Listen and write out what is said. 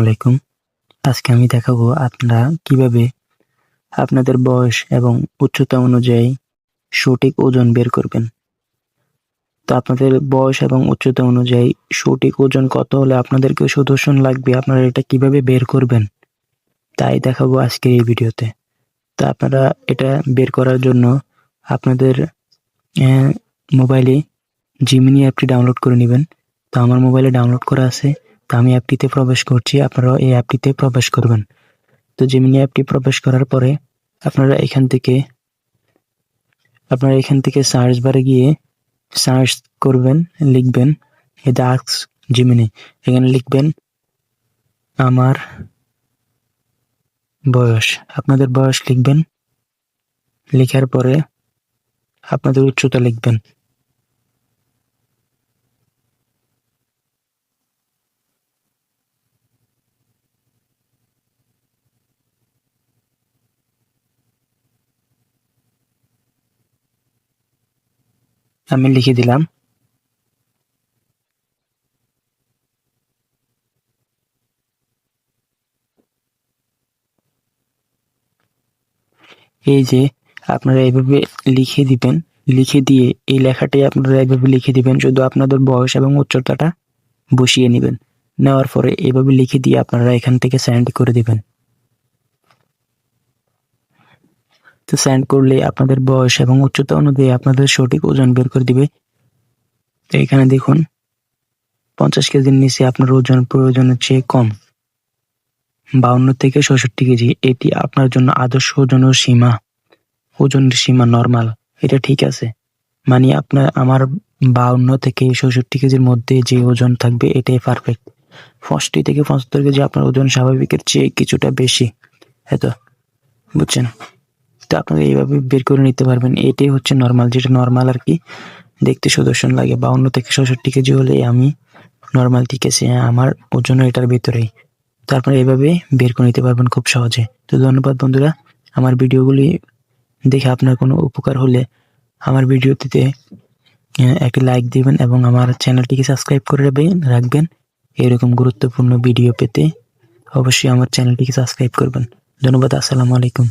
আলাইকুম। আজকে আমি দেখাবো আপনারা কিভাবে আপনাদের বয়স এবং উচ্চতা অনুযায়ী সঠিক ওজন বের করবেন। তো আপনাদের বয়স এবং উচ্চতা অনুযায়ী সঠিক ওজন কত হলে আপনাদেরকে সুদর্শন লাগবে, আপনারা এটা কিভাবে বের করবেন তাই দেখাবো আজকের এই ভিডিওতে। তো আপনারা এটা বের করার জন্য আপনাদের মোবাইলে জিমিনি অ্যাপটি ডাউনলোড করে নেবেন। তো আমার মোবাইলে ডাউনলোড করা আছে, তো আমি অ্যাপটিতে প্রবেশ করছি, আপনারাও এই অ্যাপটিতে প্রবেশ করবেন। তো জিমিনি অ্যাপটি প্রবেশ করার পরে আপনারা এখান থেকে সার্চ বারে গিয়ে সার্চ করবেন, লিখবেন এটা আস্ক জিমিনি। এখানে লিখবেন আমার বয়স, আপনাদের বয়স লিখবেন। লেখার পরে আপনাদের উচ্চতা লিখবেন। আমি লিখে দিলাম। এই যে আপনারা এইভাবে লিখে দিবেন, লিখে দিয়ে এই লেখাটি আপনারা এইভাবে লিখে দিবেন, শুধু আপনাদের বয়স এবং উচ্চতাটা বসিয়ে নেবেন। নেওয়ার পরে এইভাবে লিখে দিয়ে আপনারা এখান থেকে সেন্ড করে দিবেন। তো সেন্ড করলে আপনাদের বয়স এবং উচ্চতা অনুযায়ী আপনাদের সঠিক ওজন বের করে দিবে। তো এখানে দেখুন 50 কেজির নিচে আপনার ওজন প্রয়োজনের চেয়ে কম, 52 থেকে 66 কেজি, এটি আপনার জন্য আদর্শ ওজনের সীমা নরমাল। এটা ঠিক আছে, মানে আমার 52 থেকে 66 কেজির মধ্যে যে ওজন থাকবে এটাই পারফেক্ট। 65 থেকে 75 কেজি আপনার ওজন স্বাভাবিকের চেয়ে কিছুটা বেশি, হয়তো বুঝছেন। তো আপনারা এইভাবে বের করে নিতে পারবেন, এটাই হচ্ছে নরমাল, যেটা নরমাল আর কি, দেখতে সুদর্শন লাগে। 52 থেকে 66 কেজি হলে আমি নরমাল, ঠিক আছে, আমার ওজন এটার ভিতরেই। তো আপনারা এইভাবে বের করে নিতে পারবেন খুব সহজে। তো ধন্যবাদ বন্ধুরা, আমার ভিডিওগুলি দেখে আপনার কোনো উপকার হলে আমার ভিডিওটিতে একটি লাইক দিবেন এবং আমার চ্যানেলটিকে সাবস্ক্রাইব করে রাখবেন। এরকম গুরুত্বপূর্ণ ভিডিও পেতে অবশ্যই আমার চ্যানেলটিকে সাবস্ক্রাইব করবেন। ধন্যবাদ, আসসালামু আলাইকুম।